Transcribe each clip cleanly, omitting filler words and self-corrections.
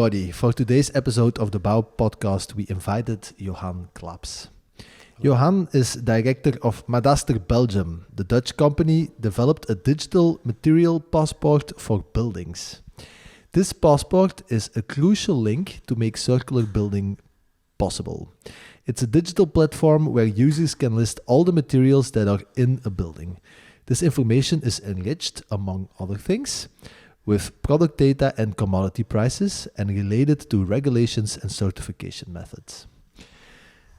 everybody. For today's episode of the Bao Podcast, we invited Johan Klaps. Johan is director of Madaster Belgium. The Dutch company developed a digital material passport for buildings. This passport is a crucial link to make circular building possible. It's a digital platform where users can list all the materials that are in a building. This information is enriched, among other things, with product data and commodity prices and related to regulations and certification methods.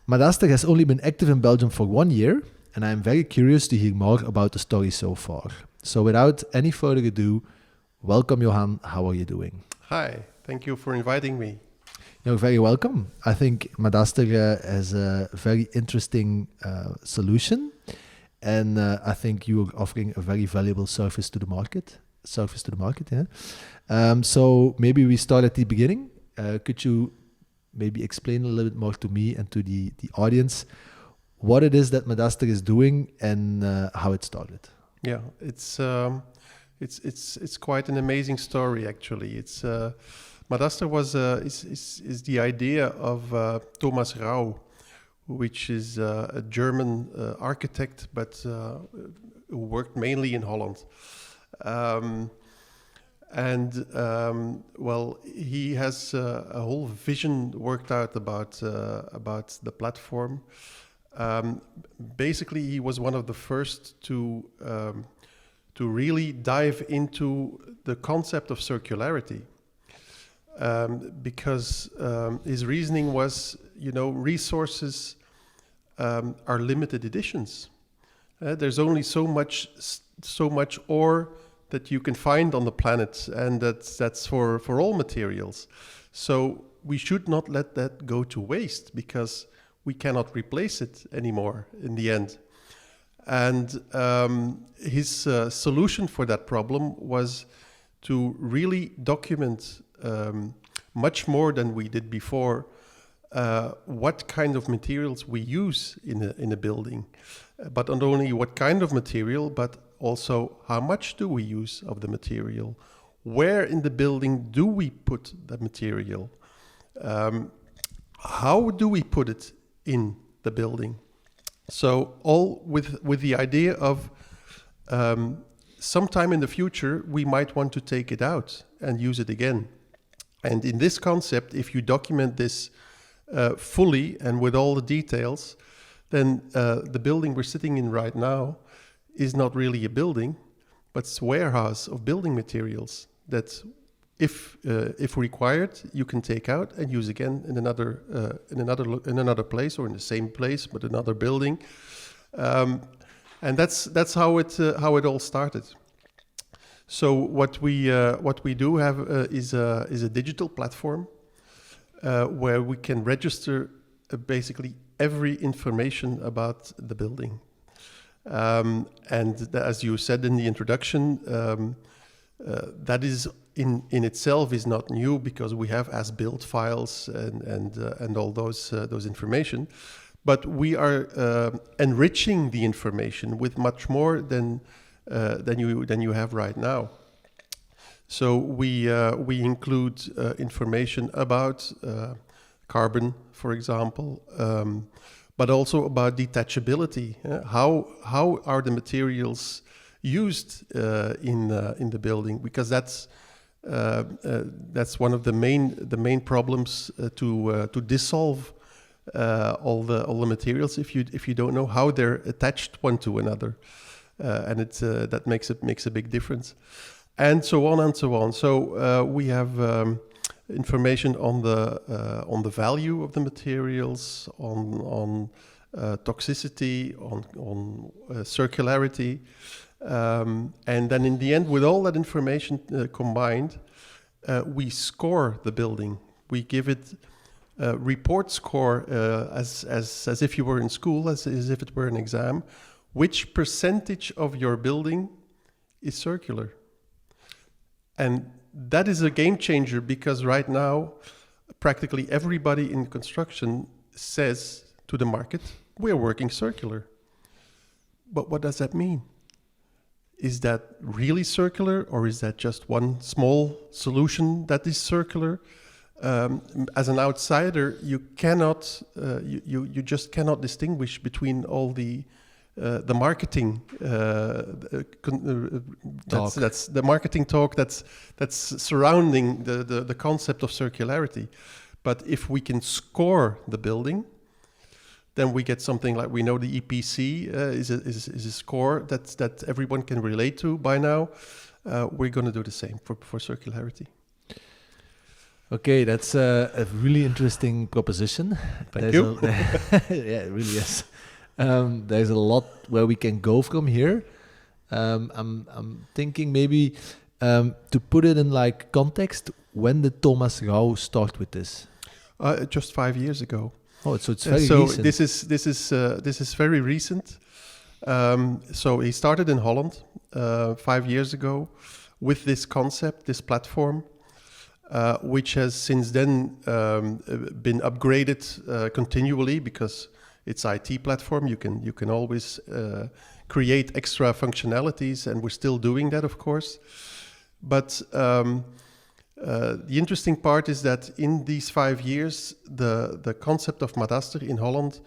Madaster has only been active in Belgium for 1 year, and I am very curious to hear more about the story so far. So without any further ado, welcome Johan, how are you doing? Hi, thank you for inviting me. You're very welcome. I think Madaster has a very interesting solution, and I think you're offering a very valuable service to the market. So maybe we start at the beginning. Could you maybe explain a little bit more to me and to the audience what it is that Madaster is doing and how it started? Yeah, it's quite an amazing story actually. Madaster is the idea of Thomas Rau, which is a German architect, but who worked mainly in Holland. He has a whole vision worked out about the platform. Basically, he was one of the first to really dive into the concept of circularity, because his reasoning was, resources are limited editions. There's only so much ore that you can find on the planet, and that's for all materials. So we should not let that go to waste, because we cannot replace it anymore in the end. And his solution for that problem was to really document much more than we did before what kind of materials we use in a building. But not only what kind of material, but also how much do we use of the material? Where in the building do we put the material? How do we put it in the building? So all with the idea of sometime in the future, we might want to take it out and use it again. And in this concept, if you document this fully and with all the details, then the building we're sitting in right now is not really a building, but it's a warehouse of building materials that, if required, you can take out and use again in another place, or in the same place but another building, and that's how it all started. So what we do have is a digital platform where we can register basically every information about the building. As you said in the introduction, that is in itself is not new, because we have as-built files and all those information, but we are enriching the information with much more than you have right now. So we include information about carbon, for example, but also about detachability. How are the materials used in the building? Because that's one of the main problems to dissolve all the materials if you don't know how they're attached one to another, and that makes a big difference, and so on and so on. So we have information on the value of the materials, on toxicity, on circularity, and then in the end, with all that information combined, we score the building. We give it a report score as if you were in school, as if it were an exam. Which percentage of your building is circular? And that is a game changer, because right now, practically everybody in construction says to the market, we're working circular. But what does that mean? Is that really circular, or is that just one small solution that is circular? As an outsider, you cannot, you just cannot distinguish between all the marketing that's the marketing talk that's surrounding the concept of circularity. But if we can score the building, then we get something like, we know the EPC is a score that everyone can relate to by now. We're going to do the same for circularity. Okay, that's a really interesting proposition. Thank you. Yeah, it really is. There's a lot where we can go from here. I'm thinking maybe to put it in like context, when did Thomas Rauw start with this? Just 5 years ago. Oh, so it's very recent. This is very recent. So he started in Holland 5 years ago with this concept, this platform, which has since then been upgraded continually, because it's IT platform. You can always create extra functionalities, and we're still doing that, of course. But the interesting part is that in these 5 years, the concept of Madaster in Holland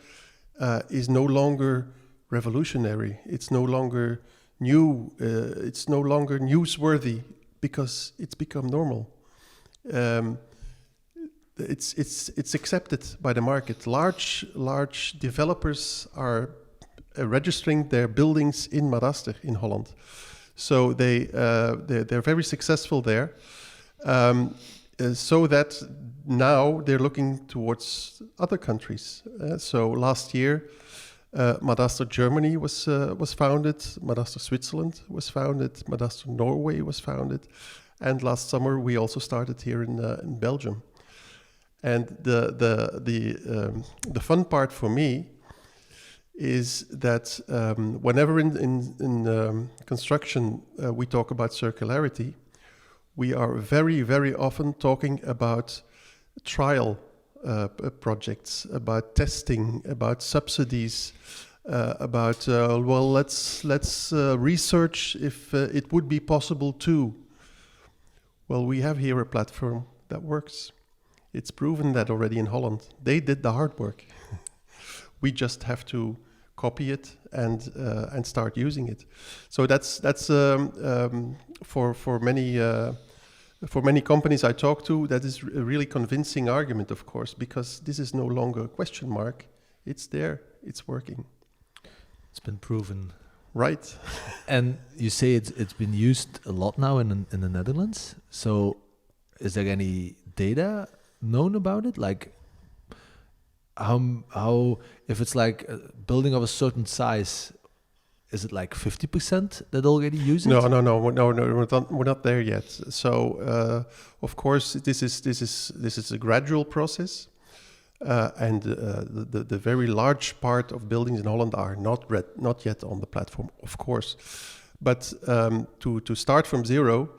is no longer revolutionary. It's no longer new. It's no longer newsworthy, because it's become normal. It's accepted by the market. Large developers are registering their buildings in Madaster in Holland, so they're very successful there. So that now they're looking towards other countries. So last year, Madaster Germany was founded, Madaster Switzerland was founded, Madaster Norway was founded, and last summer we also started here in Belgium. And the fun part for me is that whenever in construction we talk about circularity, we are very, very often talking about trial projects, about testing, about subsidies, about let's research if it would be possible to. Well, we have here a platform that works. It's proven that already in Holland. They did the hard work. We just have to copy it and start using it. So that's for many companies I talk to, that is a really convincing argument, of course, because this is no longer a question mark. It's there. It's working. It's been proven. Right. And you say it's been used a lot now in the Netherlands. So is there any data known about it? Like how if it's like a building of a certain size, is it like 50% that already use it? No, we're not there yet. So of course this is a gradual process, and the very large part of buildings in Holland are not yet on the platform, of course. But to start from zero,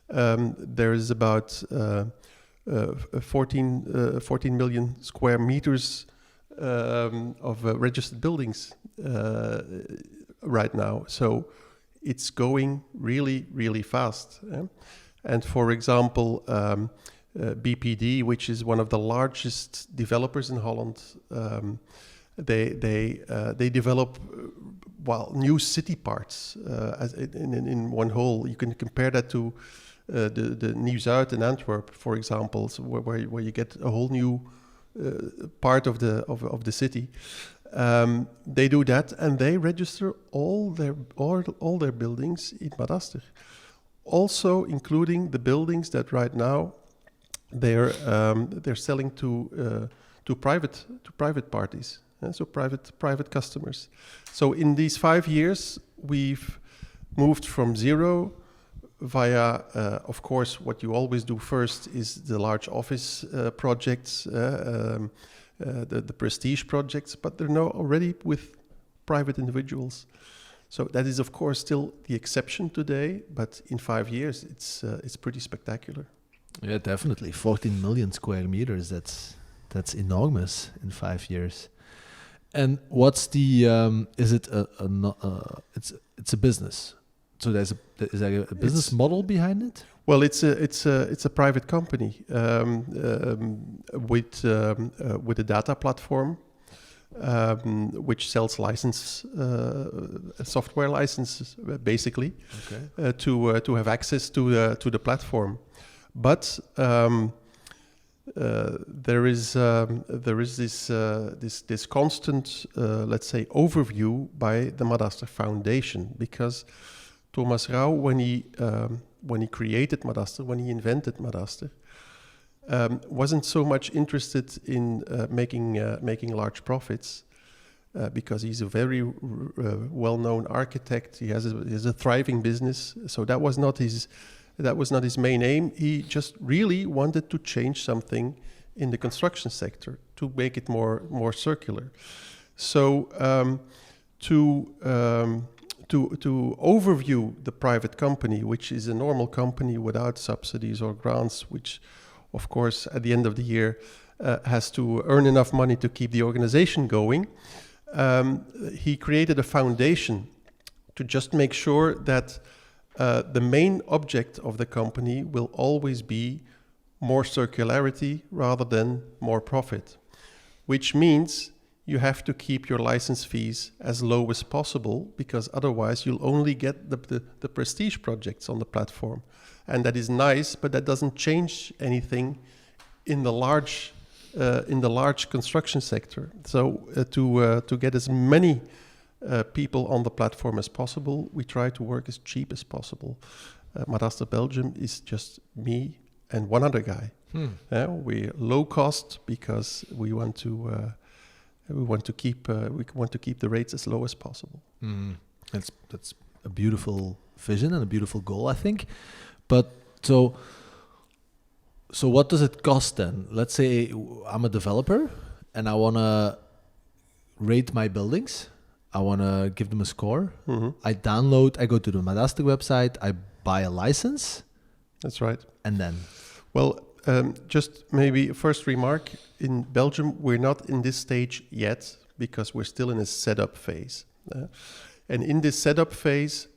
there is about 14 million square meters of registered buildings right now. So it's going really, really fast. And for example, BPD, which is one of the largest developers in Holland, they develop new city parts as in one whole. You can compare that to the Nieuw-Zuid in Antwerp, for example, so where you get a whole new part of the city. They do that, and they register all their buildings in Madaster, also including the buildings that right now they're selling to private parties, so private customers. So in these 5 years, we've moved from zero via, of course, what you always do first is the large office projects. The prestige projects, but they're now already with private individuals. So that is, of course, still the exception today, but in 5 years, it's pretty spectacular. Yeah, definitely. 14 million square meters, that's enormous in 5 years. And what's the, is it it's a business So is there a business model behind it? Well, it's a private company with a data platform which sells software licenses basically to have access to the platform. But there is this constant let's say overview by the Madaster Foundation, because Thomas Rau, when he created Madaster, when he invented Madaster, wasn't so much interested in making large profits, because he's a very well-known architect. He has a thriving business, so that was not his main aim. He just really wanted to change something in the construction sector to make it more circular. So to overview the private company, which is a normal company without subsidies or grants, which of course at the end of the year has to earn enough money to keep the organization going, he created a foundation to just make sure that the main object of the company will always be more circularity rather than more profit, which means you have to keep your license fees as low as possible, because otherwise you'll only get the prestige projects on the platform. And that is nice, but that doesn't change anything in the large construction sector. So to get as many people on the platform as possible, we try to work as cheap as possible. Madaster Belgium is just me and one other guy. We're low cost because we want to keep the rates as low as possible. That's a beautiful vision and a beautiful goal, I think. But so what does it cost then? Let's say I'm a developer and I want to rate my buildings. I want to give them a score. I go to the Madaster website, I buy a license. That's right. And then? Well, just maybe a first remark. In Belgium, we're not in this stage yet because we're still in a setup phase. And in this setup phase,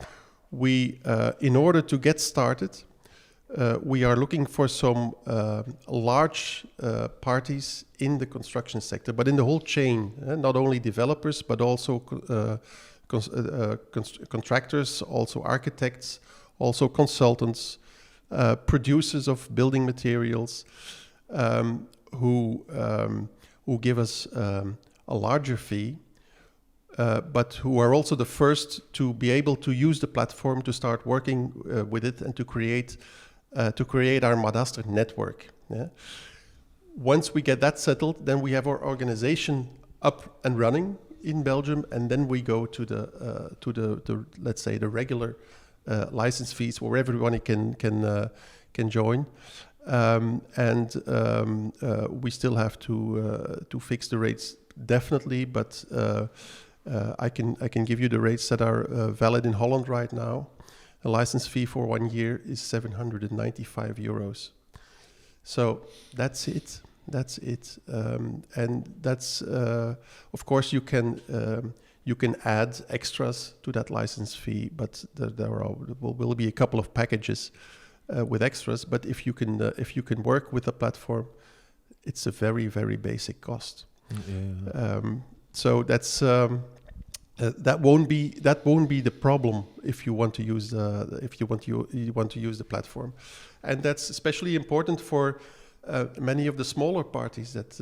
we, in order to get started, we are looking for some large parties in the construction sector, but in the whole chain, not only developers, but also contractors, also architects, also consultants, producers of building materials, who give us a larger fee, but who are also the first to be able to use the platform to start working with it and to create our Madaster network. Yeah? Once we get that settled, then we have our organization up and running in Belgium, and then we go to the let's say the regular license fees where everyone can join, and we still have to fix the rates definitely, but I can give you the rates that are valid in Holland right now. A license fee for 1 year is €795. So that's it. And that's of course you can add extras to that license fee, but there will be a couple of packages with extras. But if you can work with the platform, it's a very, very basic cost. Yeah. So that's that won't be the problem if you want to use the platform, and that's especially important for many of the smaller parties that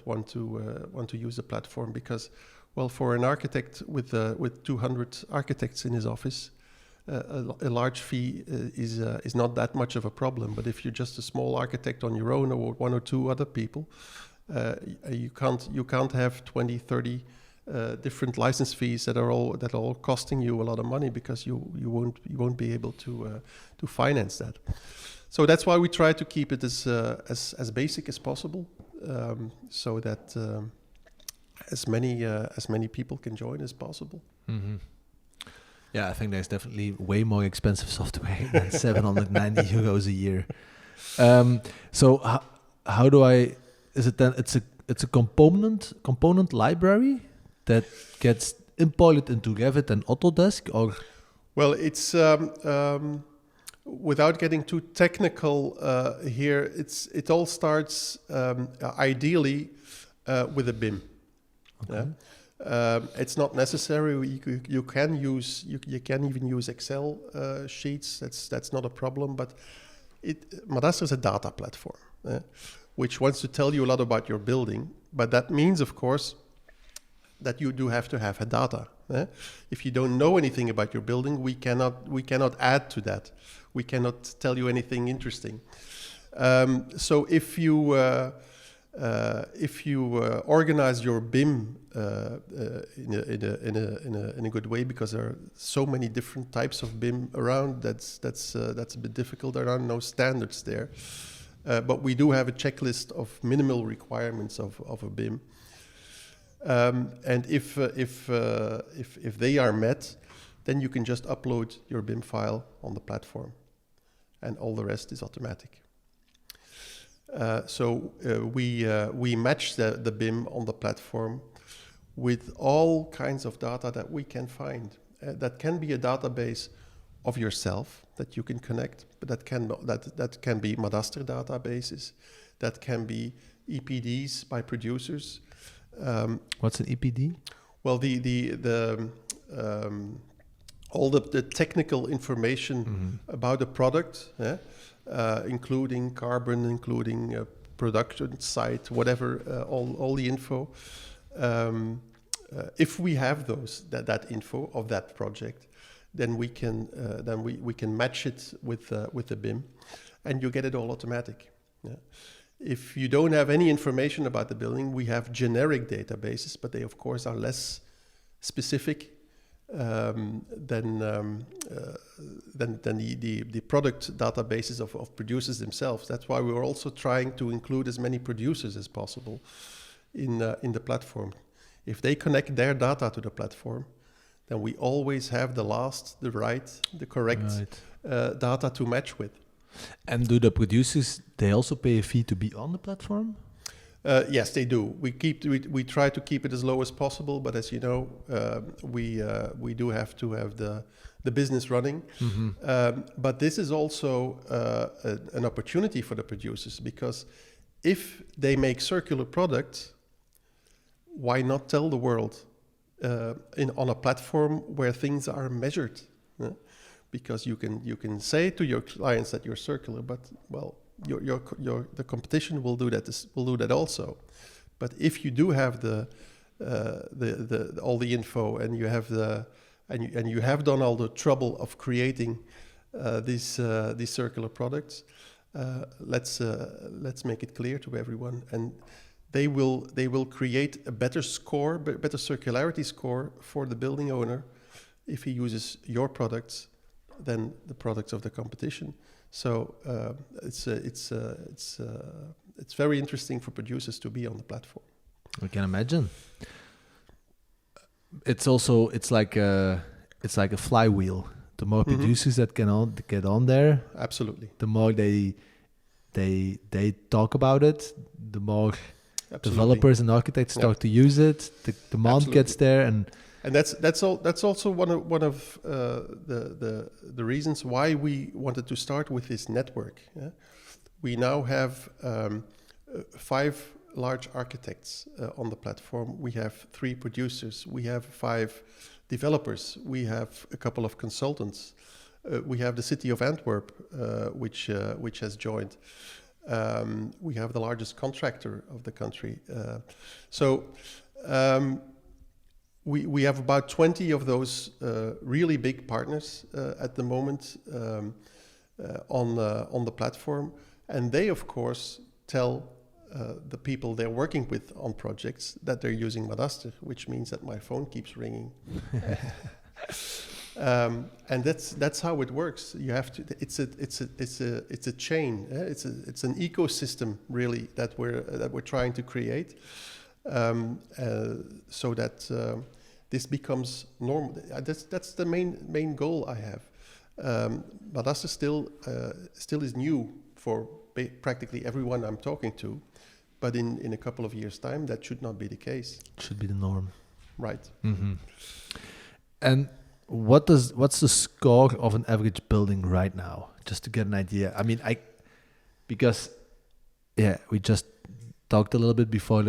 want to use the platform, because, well, for an architect with 200 architects in his office, a large fee is not that much of a problem. But if you're just a small architect on your own, or one or two other people, you can't have 20, 30 different license fees that are all costing you a lot of money, because you won't be able to finance that. So that's why we try to keep it as basic as possible, so that as many people can join as possible. Mm-hmm. Yeah, I think there's definitely way more expensive software than €790 a year. So how do I? Is it then? It's a component library that gets imported into Revit and Autodesk, or? Well, it's without getting too technical here. It all starts ideally with a BIM. Okay. It's not necessary. You can use you can even use Excel sheets. That's not a problem. But Madaster is a data platform, which wants to tell you a lot about your building. But that means, of course, that you do have to have a data. If you don't know anything about your building, we cannot add to that. We cannot tell you anything interesting. So if you organize your BIM in a good way, because there are so many different types of BIM around, that's a bit difficult. There are no standards there, but we do have a checklist of minimal requirements of a BIM. And if they are met, then you can just upload your BIM file on the platform, and all the rest is automatic. So we match the BIM on the platform with all kinds of data that we can find. That can be a database of yourself that you can connect, but that can be Madaster databases, that can be EPDs by producers. What's an EPD? Well, all the technical information about the product, including carbon, including production site, whatever, all the info. If we have that info of that project, then we can match it with the BIM, and you get it all automatic. Yeah. If you don't have any information about the building, we have generic databases, but they, of course, are less specific than the product databases of producers themselves. That's why we're also trying to include as many producers as possible in the platform. If they connect their data to the platform, then we always have the correct data to match with. And do the producers, they also pay a fee to be on the platform? Yes, they do. We try to keep it as low as possible, but as you know, we do have to have the business running. But this is also an opportunity for the producers, because if they make circular products, why not tell the world on a platform where things are measured? Because you can say to your clients that you're circular, but well, the competition will do that also. But if you do have all the info, and you have done all the trouble of creating these circular products, let's make it clear to everyone, and they will create a better circularity score for the building owner if he uses your products than the products of the competition. So it's very interesting for producers to be on the platform. I can imagine. It's like a flywheel. The more producers that get on there, absolutely, the more they talk about it, the more developers and architects start to use it. The demand gets there, and that's also one of the reasons why we wanted to start with this network. Yeah? We now have 5 large architects on the platform. We have 3 producers. We have 5 developers. We have a couple of consultants. We have the city of Antwerp, which has joined. We have the largest contractor of the country. We have about 20 of those really big partners at the moment on the platform, and they, of course, tell the people they're working with on projects that they're using Madaster, which means that my phone keeps ringing. And that's how it works. You have to. It's a chain. It's an ecosystem really that we're trying to create, so that this becomes normal. That's the main goal I have. Madaster still is new for practically everyone I'm talking to, but in a couple of years' time, that should not be the case. It should be the norm. Right. Mm-hmm. And what's the score of an average building right now? Just to get an idea. I mean, because we just talked a little bit before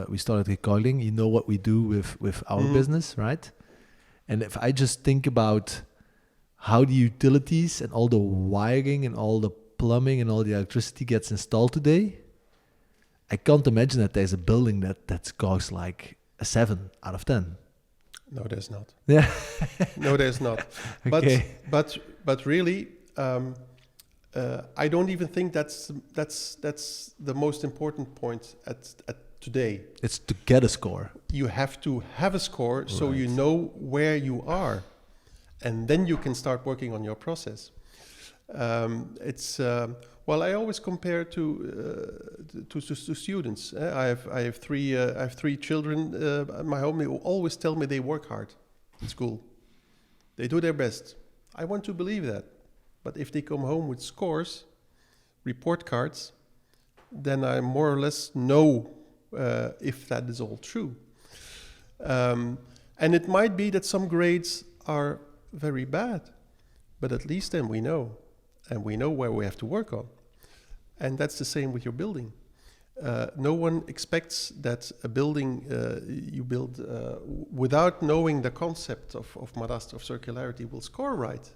we started recording. You know what we do with our business, right? And if I just think about how the utilities and all the wiring and all the plumbing and all the electricity gets installed today, I can't imagine that there's a building that scores like a 7 out of 10. No, there's not. Yeah. No, there's not. Okay. But really, I don't even think that's the most important point at today. It's to get a score. You have to have a score so you know where you are, and then you can start working on your process. I always compare to students. I have three children at my home. They always tell me they work hard in school. They do their best. I want to believe that. But if they come home with scores, report cards, then I more or less know if that is all true. And it might be that some grades are very bad, but at least then we know. And we know where we have to work on. And that's the same with your building. No one expects that a building you build without knowing the concept of Madaster of circularity will score right.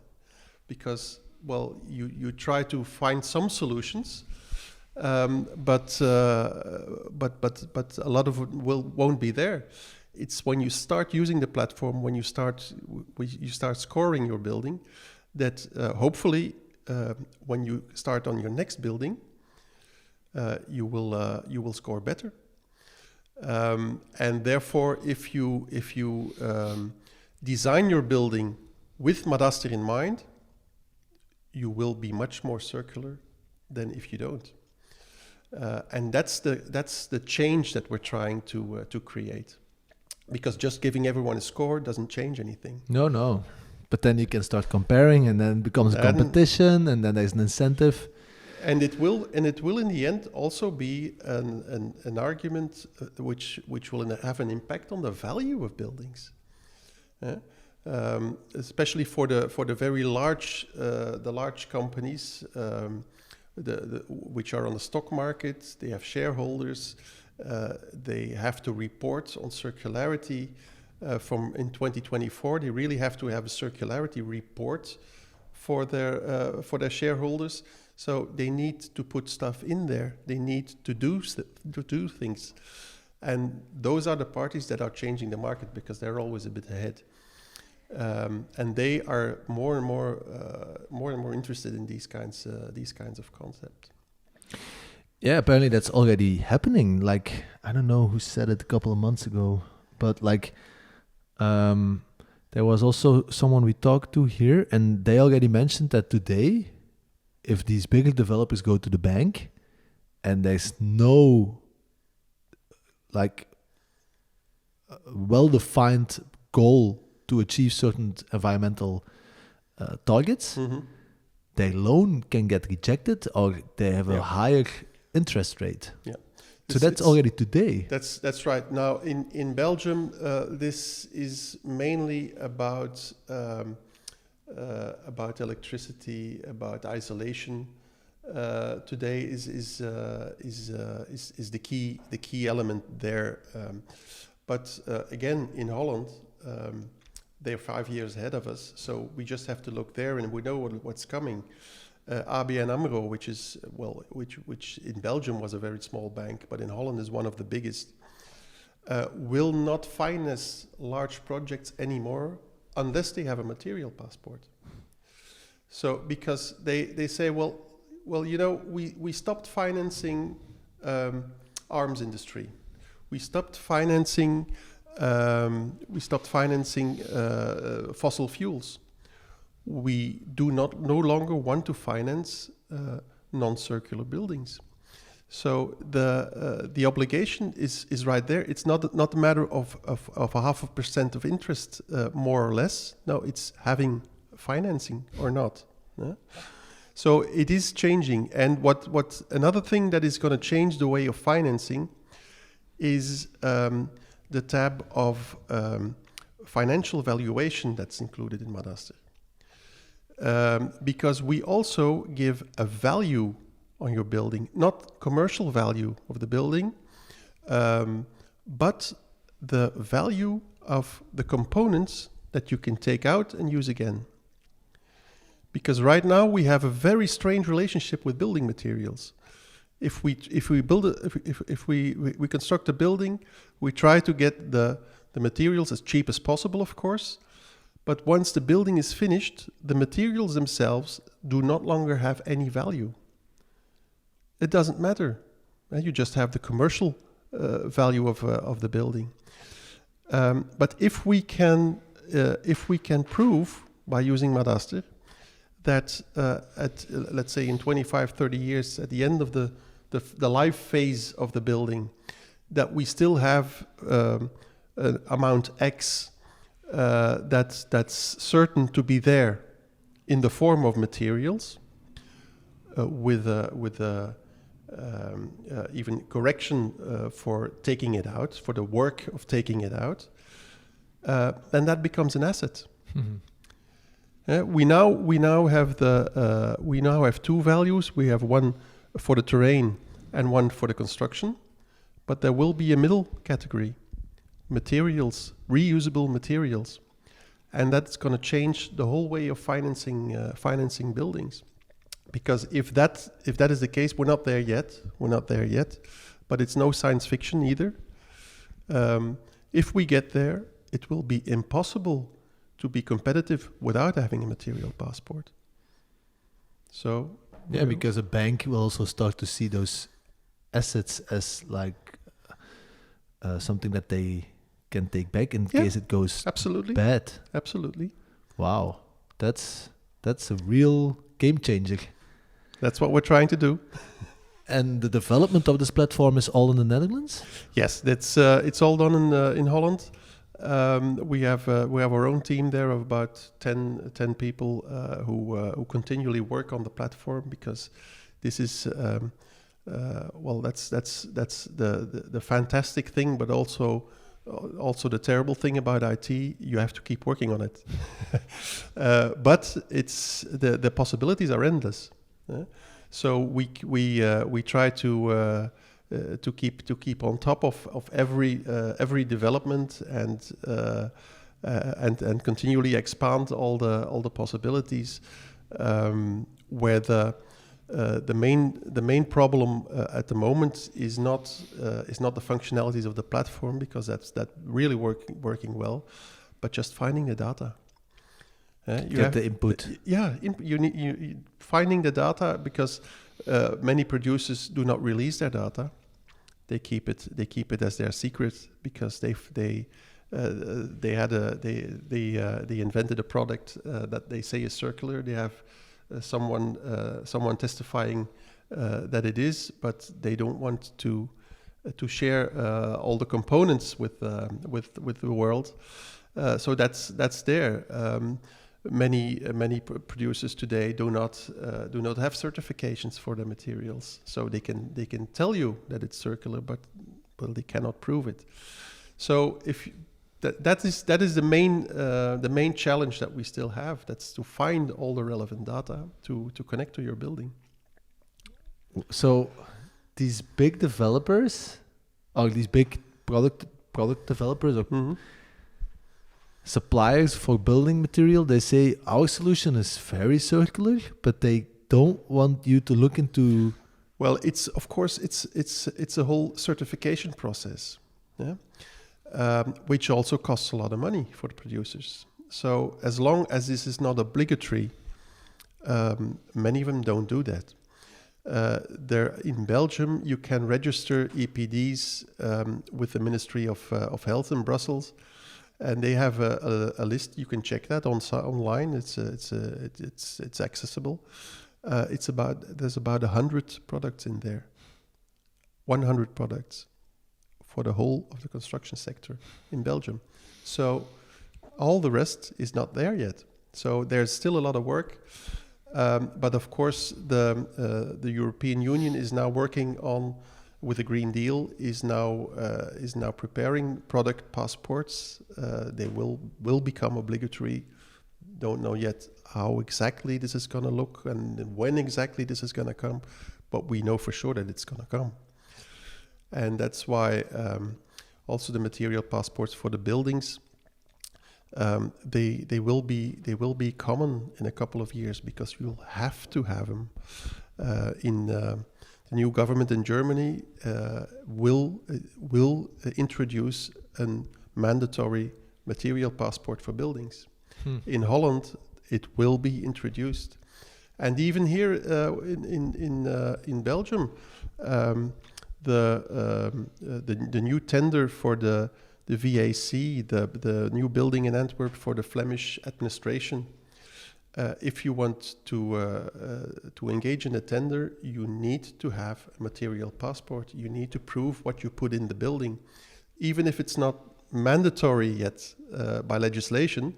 Because, well, you try to find some solutions, but a lot of it won't be there. It's when you start using the platform, when you start scoring your building, that hopefully when you start on your next building, you will score better. And therefore, if you design your building with Madaster in mind, you will be much more circular than if you don't. And that's the change that we're trying to create. Because just giving everyone a score doesn't change anything. No. But then you can start comparing, and then it becomes a competition, and then there's an incentive. And it will in the end also be an argument which will have an impact on the value of buildings. Especially for the very large companies which are on the stock market. They have shareholders. They have to report on circularity. From in 2024, they really have to have a circularity report for their shareholders. So they need to put stuff in there. They need to do things, and those are the parties that are changing the market because they're always a bit ahead. And they are more and more interested in these kinds of concepts. Yeah, apparently that's already happening. Like, I don't know who said it a couple of months ago, but like there was also someone we talked to here, and they already mentioned that today, if these bigger developers go to the bank and there's no like well-defined goal to achieve certain environmental targets, their loan can get rejected or they have a higher interest rate. Yeah. So that's already today. That's right. Now in Belgium, this is mainly about electricity, about isolation. Today is the key element there. But again, in Holland, they're 5 years ahead of us, so we just have to look there, and we know what's coming. ABN AMRO, which in Belgium was a very small bank, but in Holland is one of the biggest, will not finance large projects anymore unless they have a material passport. So because they say, well, we stopped financing arms industry, we stopped financing fossil fuels. We do no longer want to finance non-circular buildings. So the obligation is right there. It's not a matter of 0.5% of interest, more or less. No, it's having financing or not. So it is changing. And what another thing that is going to change the way of financing is the tab of financial valuation that's included in Madaster. Because we also give a value on your building, not commercial value of the building, but the value of the components that you can take out and use again. Because right now we have a very strange relationship with building materials. If we construct a building, we try to get the materials as cheap as possible, of course. But once the building is finished, the materials themselves do not longer have any value. It doesn't matter. You just have the commercial value of the building. But if we can prove by using Madaster that let's say in 25, 30 years, at the end of the life phase of the building, that we still have an amount X that's certain to be there in the form of materials, with even correction for taking it out, for the work of taking it out, then that becomes an asset. Mm-hmm. We now have two values. We have one for the terrain and one for the construction, but there will be a middle category. Materials, reusable materials, and that's going to change the whole way of financing buildings. Because if that is the case, we're not there yet. But it's no science fiction either. If we get there, it will be impossible to be competitive without having a material passport. So yeah, because a bank will also start to see those assets as like something that they can take back in case it goes bad. Absolutely. Wow, that's a real game changer. That's what we're trying to do. And the development of this platform is all in the Netherlands? Yes, that's it's all done in Holland. We have our own team there of about 10 people who continually work on the platform, because this is that's the fantastic thing, but also the terrible thing about IT. You have to keep working on it. But it's the possibilities are endless. So we try to keep on top of every development and continually expand all the possibilities. Where the main problem at the moment is not the functionalities of the platform, because that really working well, but just finding the data. The input. You need finding the data, because many producers do not release their data. They keep it as their secret, because they invented a product that they say is circular. They have someone testifying that it is, but they don't want to share all the components with the world. So that's there. Many producers today do not have certifications for their materials, so they can tell you that it's circular, but they cannot prove it. So if that is the main challenge that we still have. That's to find all the relevant data to connect to your building. So these big developers, or these big product developers, or suppliers for building material, they say our solution is very circular, but they don't want you to look into. Well, it's of course it's a whole certification process, which also costs a lot of money for the producers. So as long as this is not obligatory, many of them don't do that. There in Belgium, you can register EPDs with the Ministry of Health in Brussels. And they have a list. You can check that online. It's accessible. There's about 100 products in there. 100 products for the whole of the construction sector in Belgium. So all the rest is not there yet. So there's still a lot of work. But of course, the European Union is now working on with the Green Deal is now preparing product passports. They will become obligatory. Don't know yet how exactly this is going to look and when exactly this is going to come, but we know for sure that it's going to come. And that's why also the material passports for the buildings, they will be common in a couple of years, because you'll have to have them. The new government in Germany will introduce a mandatory material passport for buildings. In Holland, it will be introduced, and even here in Belgium, the new tender for the VAC, the new building in Antwerp for the Flemish administration. If you want to engage in a tender, you need to have a material passport. You need to prove what you put in the building, even if it's not mandatory yet by legislation.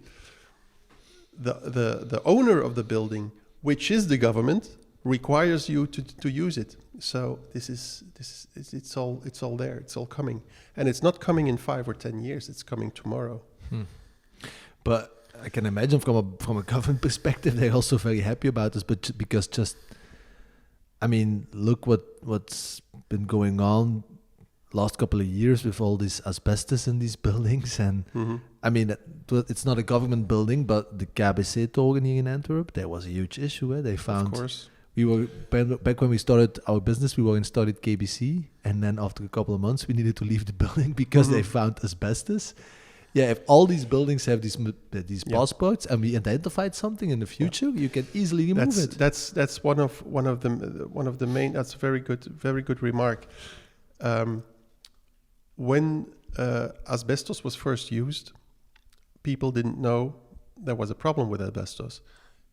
The owner of the building, which is the government, requires you to use it. So it's all there. It's all coming, and it's not coming in 5 or 10 years. It's coming tomorrow. But I can imagine from a government perspective, they're also very happy about this. But because look what's been going on last couple of years with all this asbestos in these buildings, and I mean, it's not a government building, but the KBC-toren here in Antwerp, there was a huge issue. They found, of course, we were back when we started our business, we were installed KBC, and then after a couple of months, we needed to leave the building because they found asbestos. Yeah, if all these buildings have these passports, and we identified something in the future, you can easily remove it. That's one of the main. That's a very good remark. When asbestos was first used, people didn't know there was a problem with asbestos.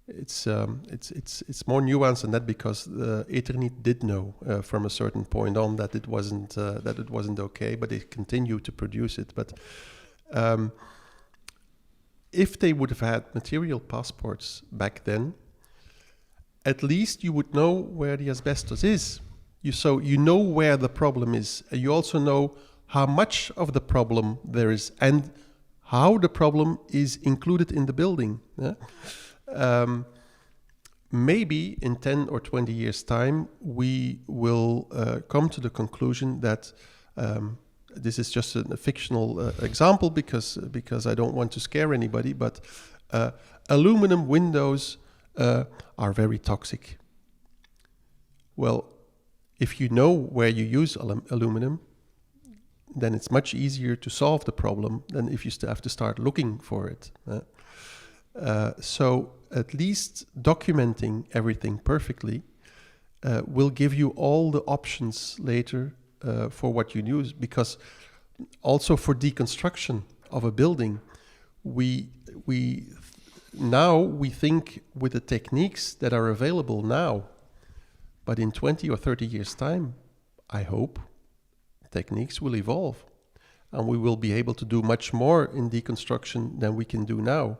It's more nuanced than that, because Eternit did know from a certain point on that it wasn't okay, but they continued to produce it. But if they would have had material passports back then, at least you would know where the asbestos is. You know where the problem is. You also know how much of the problem there is and how the problem is included in the building. Yeah? Maybe in 10 or 20 years' time, we will come to the conclusion that this is just a fictional example, because I don't want to scare anybody, but aluminum windows are very toxic. Well, if you know where you use aluminum, then it's much easier to solve the problem than if you have to start looking for it. So at least documenting everything perfectly will give you all the options later for what you use. Because also for deconstruction of a building, we think with the techniques that are available now, but in 20 or 30 years' time, I hope, techniques will evolve, and we will be able to do much more in deconstruction than we can do now.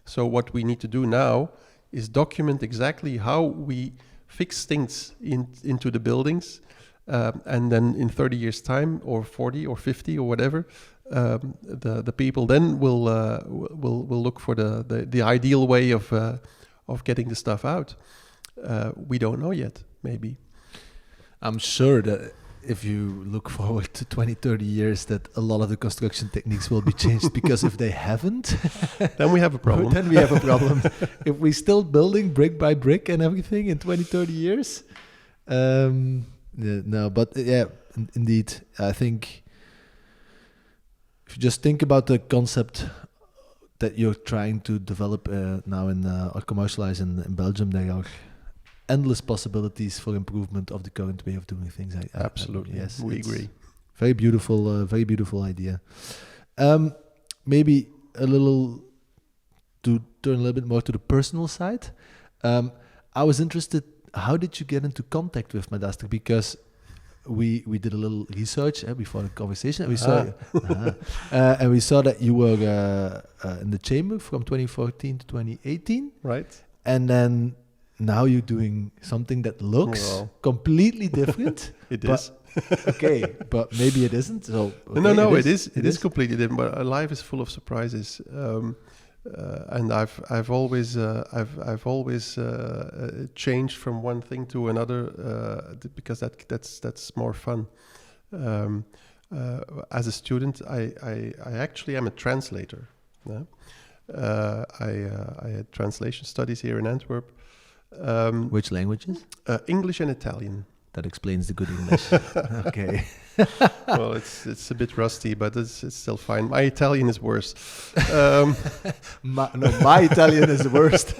So what we need to do now is document exactly how we fix things into the buildings, and then in 30 years' time, or 40 or 50 or whatever, the people then will look for the ideal way of getting the stuff out. We don't know yet. Maybe. I'm sure that if you look forward to 20, 30 years, that a lot of the construction techniques will be changed, because if they haven't, then we have a problem. Then we have a problem. If we're still building brick by brick and everything in 20, 30 years, indeed, I think if you just think about the concept that you're trying to develop now or commercialize in Belgium, there are endless possibilities for improvement of the current way of doing things. Absolutely, yes, we agree. Very beautiful idea. Maybe a little to turn a little bit more to the personal side. I was interested. How did you get into contact with Madaster? Because we did a little research before the conversation, and we saw and we saw that you were in the chamber from 2014 to 2018, right? And then now you're doing something that looks completely different. It is. Okay, but maybe it isn't. So okay, No, it is completely different. But life is full of surprises, and I've always changed from one thing to another because that's more fun. As a student, I actually am a translator. Yeah? I had translation studies here in Antwerp. Which languages? English and Italian. That explains the good English. Okay. Well, it's a bit rusty, but it's still fine. My Italian is worse. My Italian is the worst.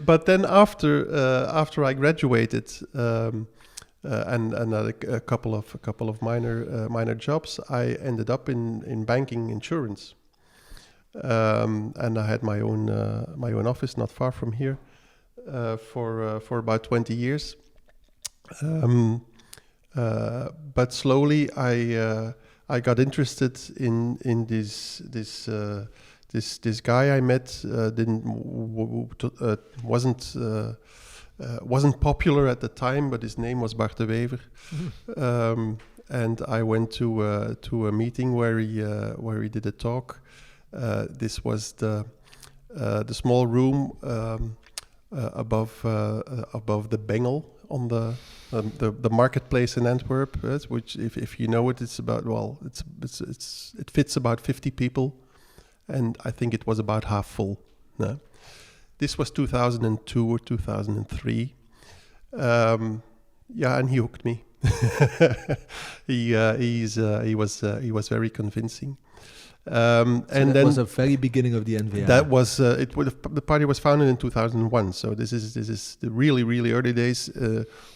But then after I graduated and had a couple of minor jobs, I ended up in banking insurance, and I had my own office not far from here for about 20 years. But slowly I got interested in this guy I met. Wasn't popular at the time, but his name was Bart de Wever. And I went to a meeting where he did a talk. This was the small room above the Bengel on the marketplace in Antwerp, which if you know it, it's about it fits about 50 people, and I think it was about half full. No? This was 2002 or 2003. And he hooked me. He was very convincing. And then was the very beginning of the NVA. That was the party was founded in 2001. So this is the really early days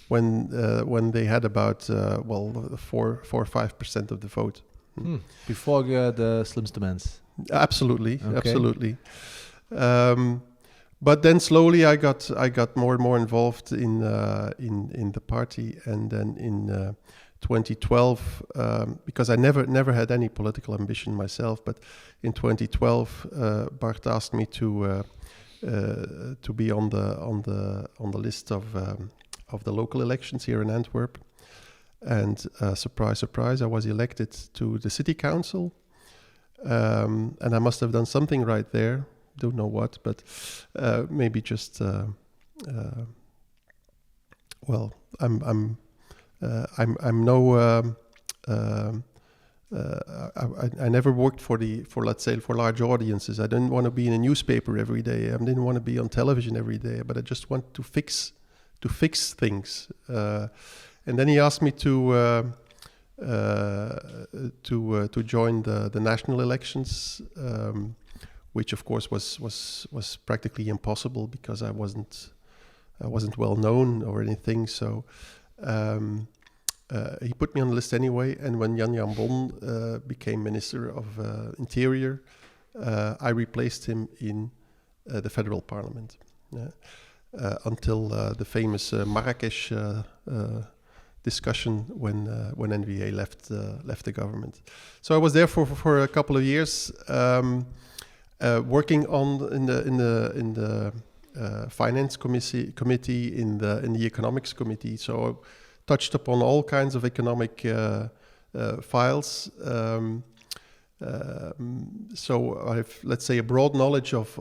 when they had about 4 or 5% of the vote. Before the slimste mens. Absolutely. But then slowly I got more and more involved in the party, and then in 2012, because I never had any political ambition myself, but in 2012 Bart asked me to be on the list of the local elections here in Antwerp, and surprise, I was elected to the city council, and I must have done something right there. Don't know what, but maybe just I never worked for large audiences. I didn't want to be in a newspaper every day. I didn't want to be on television every day. But I just want to fix things. And then he asked me to join the national elections, which of course was practically impossible because I wasn't well known or anything. So he put me on the list anyway. And when Jan Bon became Minister of Interior, I replaced him in the federal parliament until the famous Marrakesh discussion when NVA left the government. So I was there for a couple of years. Working in the finance committee in the economics committee, so touched upon all kinds of economic files. So I've, let's say, a broad knowledge of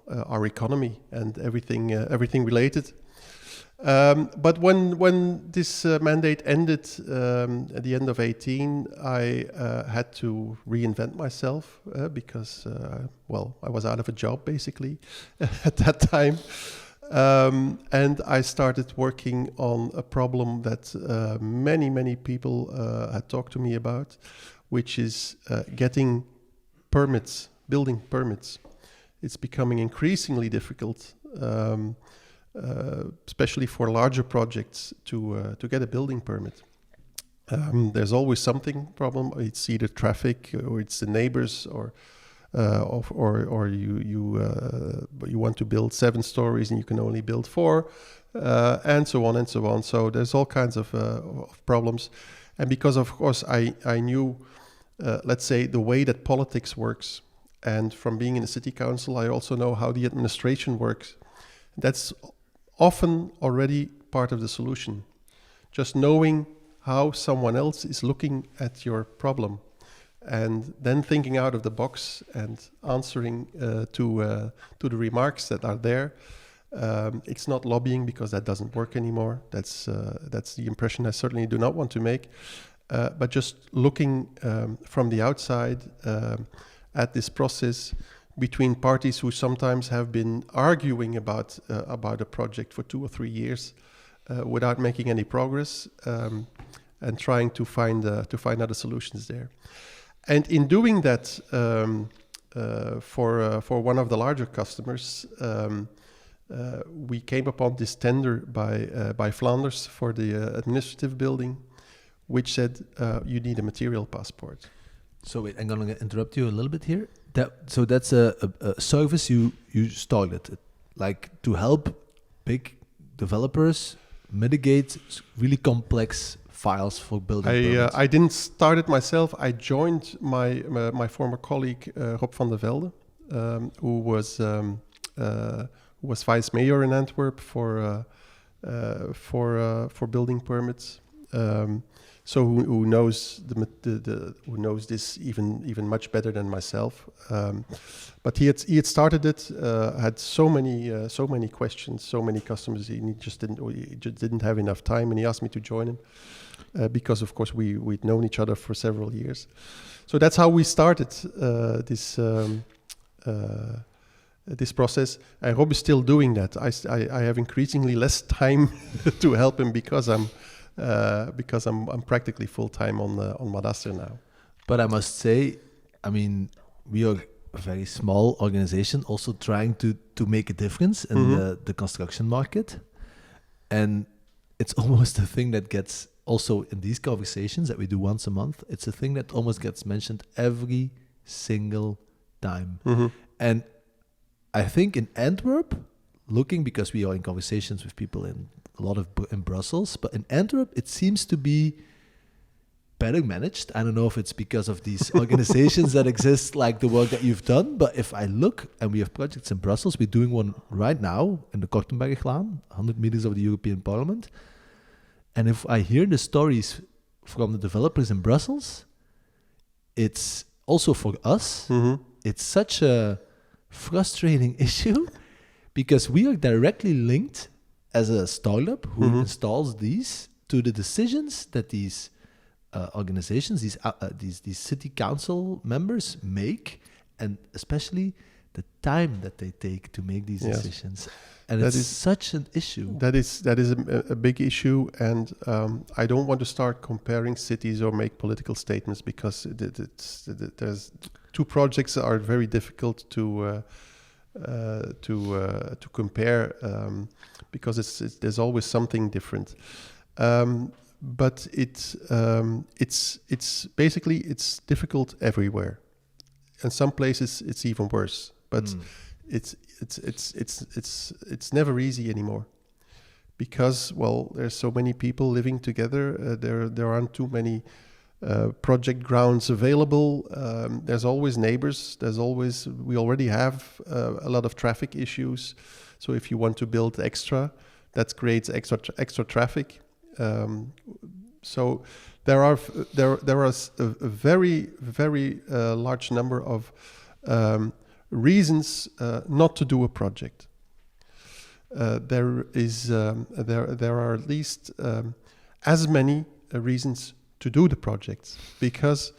our economy and everything related. But when this mandate ended at the end of 2018, I had to reinvent myself because, I was out of a job basically at that time. And I started working on a problem that many people had talked to me about, which is getting permits, building permits. It's becoming increasingly difficult. Especially for larger projects to get a building permit. There's always something problem. It's either traffic or it's the neighbors or you want to build 7 stories and you can only build 4, and so on and so on. So there's all kinds of problems. And because of course I knew, let's say, the way that politics works, and from being in the city council I also know how the administration works. That's often already part of the solution. Just knowing how someone else is looking at your problem, and then thinking out of the box and answering to the remarks that are there. It's not lobbying, because that doesn't work anymore. That's the impression I certainly do not want to make. But just looking from the outside at this process between parties who sometimes have been arguing about a project for 2 or 3 years without making any progress, and trying to find other solutions there. And in doing that, for one of the larger customers, we came upon this tender by Flanders for the administrative building, which said you need a material passport. So wait, I'm going to interrupt you a little bit here. So that's a service you started, like to help big developers mitigate really complex files for building permits. I didn't start it myself. I joined my former colleague Rob van der Velde, who was vice mayor in Antwerp for building permits. So who knows who knows this even much better than myself. But he had started it, had so many questions, so many customers. He just didn't have enough time, and he asked me to join him because, of course, we'd known each other for several years. So that's how we started this process. And Rob is still doing that. I have increasingly less time to help him because I'm practically full time on Madaster now. But I must say, I mean, we are a very small organization, also trying to make a difference in the construction market, and it's almost a thing that gets also in these conversations that we do once a month. It's a thing that almost gets mentioned every single time, and I think in Antwerp, because we are in conversations with people in Brussels, but in Antwerp, it seems to be better managed. I don't know if it's because of these organizations that exist, like the work that you've done, but if I look, and we have projects in Brussels, we're doing one right now in the Kortenberglaan, 100 meters of the European Parliament, and if I hear the stories from the developers in Brussels, it's also for us, it's such a frustrating issue, because we are directly linked as a startup who installs these to the decisions that these organizations, these city council members make, and especially the time that they take to make these decisions. And it's such an issue. That is a big issue, and I don't want to start comparing cities or make political statements, because there's two projects that are very difficult to compare, because there's always something different. But it's basically it's difficult everywhere. In some places it's even worse. But it's never easy anymore, because there's so many people living together. There aren't too many project grounds available. There's always neighbors. We already have a lot of traffic issues. So if you want to build extra, that creates extra traffic. So there are a very large number of reasons not to do a project. There are at least as many reasons to do the projects, because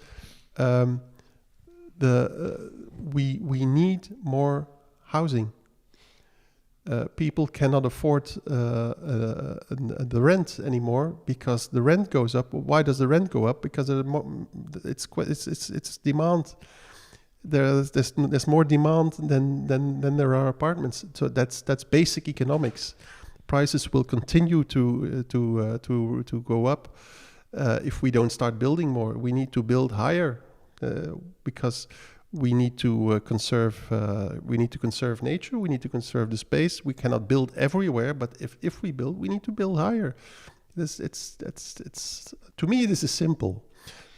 we need more housing. People cannot afford the rent anymore, because the rent goes up. Why does the rent go up? Because it's demand. There's more demand than there are apartments. So that's basic economics. Prices will continue to go up if we don't start building more. We need to build higher because we need to conserve. We need to conserve nature. We need to conserve the space. We cannot build everywhere, but if we build, we need to build higher. It's to me, this is simple.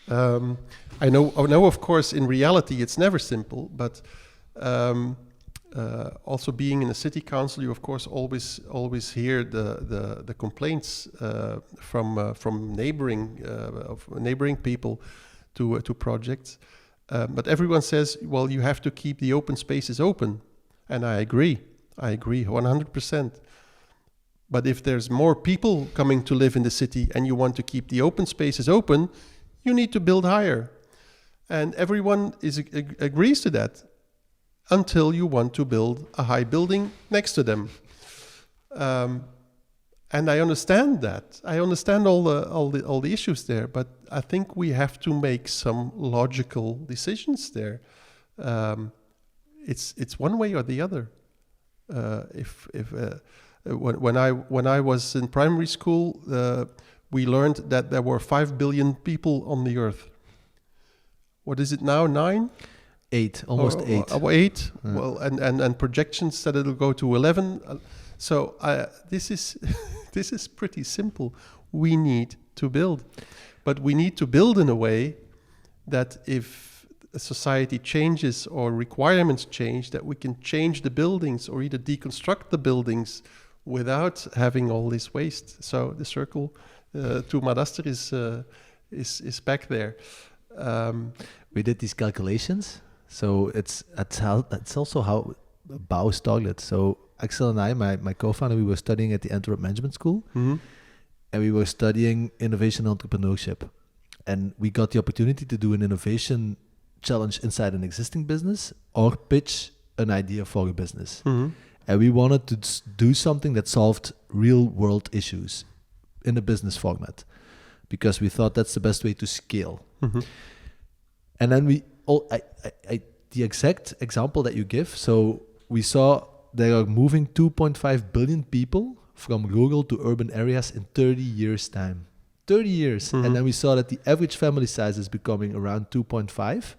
I know. Of course, in reality, it's never simple. But also being in a city council, you of course always hear the complaints from neighboring people to projects. But everyone says, well, you have to keep the open spaces open, and I agree 100%. But if there's more people coming to live in the city and you want to keep the open spaces open, you need to build higher. And everyone agrees to that until you want to build a high building next to them. And I understand that. I understand all the issues there, but I think we have to make some logical decisions there. It's one way or the other. When I was in primary school, we learned that there were 5 billion people on the earth. What is it now? 9? 8, almost 8. 8. Yeah. Well, and projections said it'll go to 11. So this is pretty simple. We need to build, but we need to build in a way that if society changes or requirements change, that we can change the buildings or either deconstruct the buildings without having all this waste. So the circle to Madaster is back there. We did these calculations, so it's also how Bao started. So Axel and I, my co-founder, we were studying at the Antwerp Management School, Mm-hmm. and we were studying innovation and entrepreneurship. And we got the opportunity to do an innovation challenge inside an existing business or pitch an idea for a business. Mm-hmm. And we wanted to do something that solved real world issues in a business format, because we thought that's the best way to scale. Mm-hmm. And then the exact example that you give, so we saw they are moving 2.5 billion people from rural to urban areas in 30 years' time. 30 years. Mm-hmm. And then we saw that the average family size is becoming around 2.5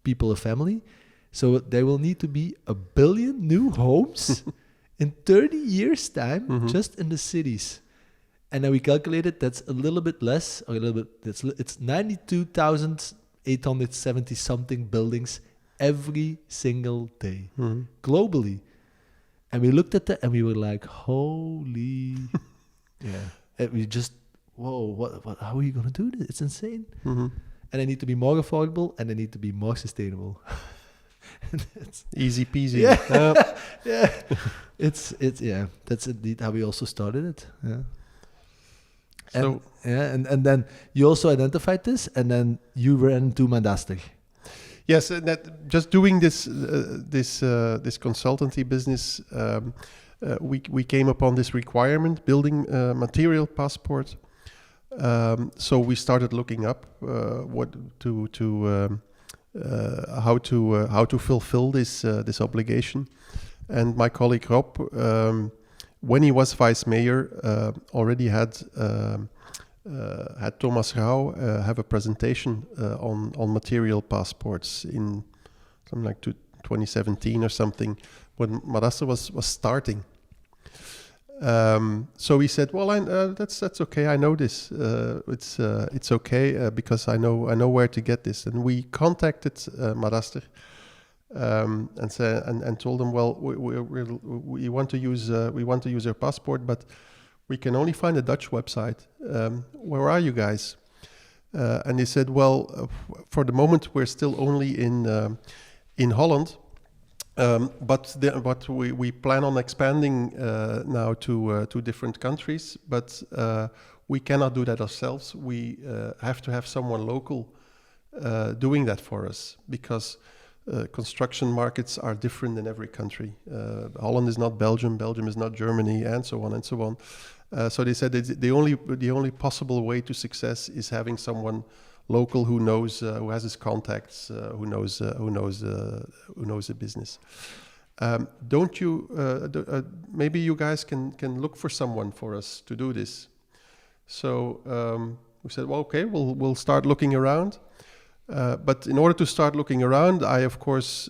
people a family. So there will need to be 1 billion new homes in 30 years' time, Mm-hmm. just in the cities. And then we calculated that's a little bit less, or a little bit, it's 92,870 something buildings every single day, Mm-hmm. globally. And we looked at that and we were like, holy, yeah. And we just, whoa, what, how are you going to do this? It's insane. Mm-hmm. And they need to be more affordable and they need to be more sustainable. And that's, Easy peasy. yeah, yeah. It's yeah. That's indeed how we also started it. Yeah. So And then you also identified this, and then you ran into Madaster. yes, and that just doing this consultancy business, we came upon this requirement, building material passport. So we started looking up how to fulfill this obligation. And my colleague Rob, when he was vice mayor, already had Thomas Rauw have a presentation on material passports in something like 2017 or something, when Madaster was starting. So he said, "Well, that's okay. I know this. It's okay because I know where to get this." And we contacted Madaster and told them, "Well, we want to use your passport, but we can only find a Dutch website. Where are you guys?" And they said, "Well, for the moment, we're still only in Holland." But we plan on expanding now to different countries, but we cannot do that ourselves. We have to have someone local doing that for us, because construction markets are different in every country. Holland is not Belgium, Belgium is not Germany, and so on and so on. So they said the only possible way to success is having someone local who knows, who has his contacts, who knows the business. Don't you? Maybe you guys can look for someone for us to do this. So we said, well, okay, we'll start looking around. But in order to start looking around, I of course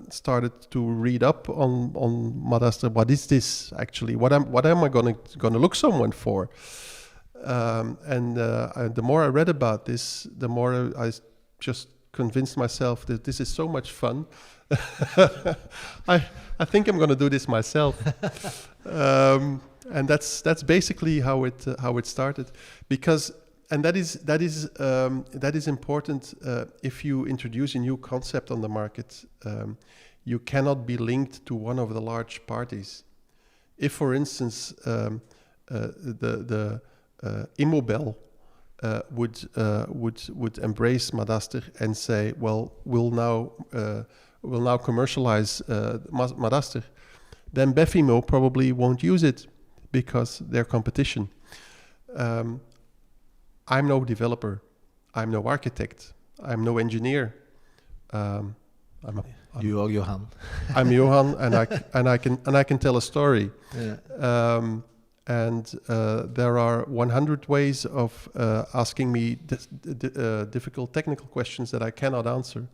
started to read up on Madaster. What is this actually? What am I gonna look someone for? And the more I read about this, the more I just convinced myself that this is so much fun. I think I'm going to do this myself. And that's basically how it started, because that is important. If you introduce a new concept on the market, you cannot be linked to one of the large parties. If, for instance, the Immobel would embrace Madaster and say, well, we'll now commercialize Madaster, then Befimo probably won't use it because they're competition. I'm no developer, I'm no architect, I'm no engineer. You are Johan. I'm Johan, and I can tell a story. Yeah. There are 100 ways of asking me difficult technical questions that I cannot answer.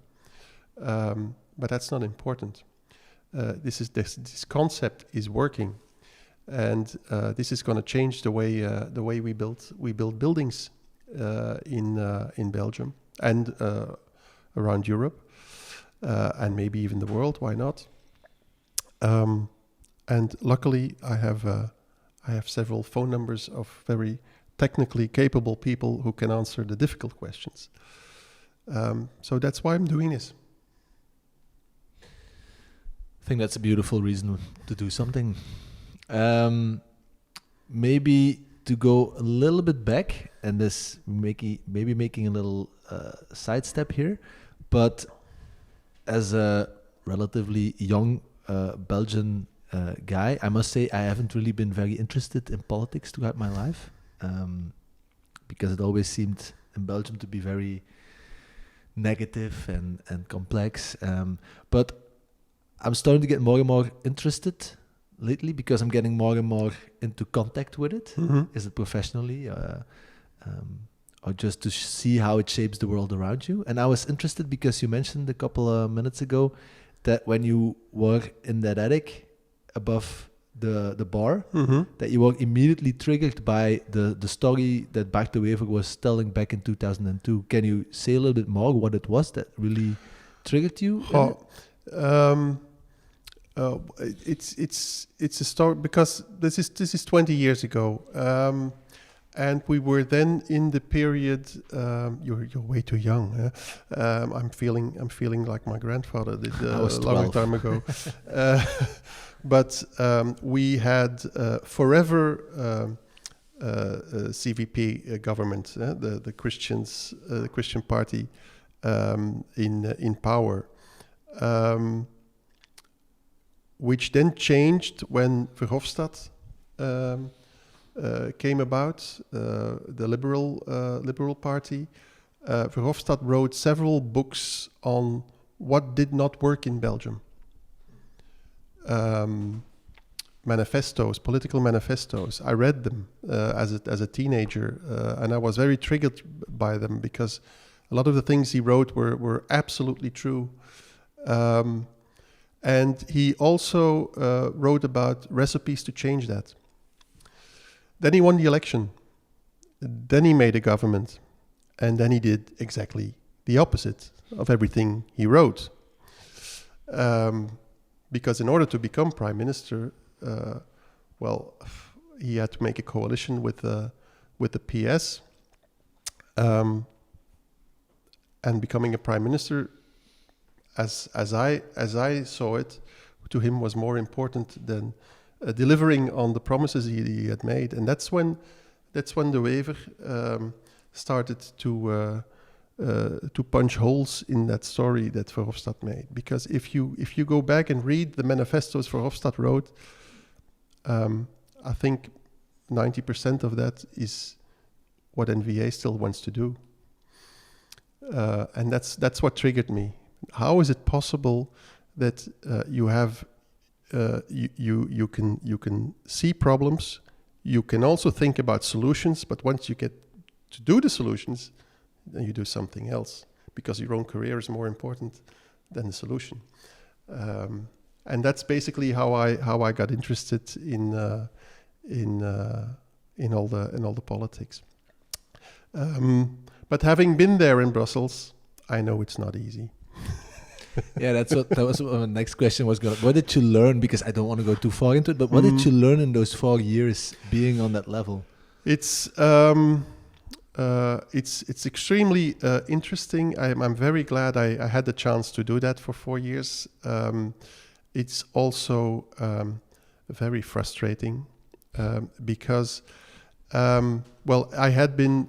But that's not important. This concept is working, and this is going to change the way we build buildings in Belgium and around Europe, and maybe even the world. Why not? And luckily, I have several phone numbers of very technically capable people who can answer the difficult questions. So that's why I'm doing this. I think that's a beautiful reason to do something. Maybe to go a little bit back, and this maybe making a little sidestep here, but as a relatively young Belgian guy, I must say I haven't really been very interested in politics throughout my life, because it always seemed in Belgium to be very negative and complex. But I'm starting to get more and more interested lately because I'm getting more and more into contact with it. Mm-hmm. Is it professionally or just to see how it shapes the world around you? And I was interested because you mentioned a couple of minutes ago that when you were in that attic above the bar, Mm-hmm. that you were immediately triggered by the story that Bart de Wever was telling back in 2002. Can you say a little bit more what it was that really triggered you? It's a story because this is 20 years ago, and we were then in the period. You're way too young. I'm feeling like my grandfather did a long time ago. But we had forever CVP government, the Christians, the Christian Party in power. Which then changed when Verhofstadt came about, the Liberal Party. Verhofstadt wrote several books on what did not work in Belgium. Manifestos, political manifestos. I read them as a teenager, and I was very triggered by them because a lot of the things he wrote were absolutely true. And he also wrote about recipes to change that. Then he won the election. Then he made a government. And then he did exactly the opposite of everything he wrote. Because in order to become prime minister, he had to make a coalition with the PS. And becoming a prime minister, as I saw it, to him was more important than delivering on the promises he had made, and that's when de Wever started to punch holes in that story that Verhofstadt made. Because if you go back and read the manifestos Verhofstadt wrote, I think 90% of that is what NVA still wants to do, and that's what triggered me. How is it possible that you have you can see problems, you can also think about solutions, but once you get to do the solutions, then you do something else because your own career is more important than the solution. And that's basically how I got interested in all the politics. But having been there in Brussels, I know it's not easy. Yeah, that was what my next question was going. What did you learn? Because I don't want to go too far into it, but what did you learn in those 4 years being on that level? It's extremely interesting. I'm very glad I had the chance to do that for 4 years. It's also very frustrating because I had been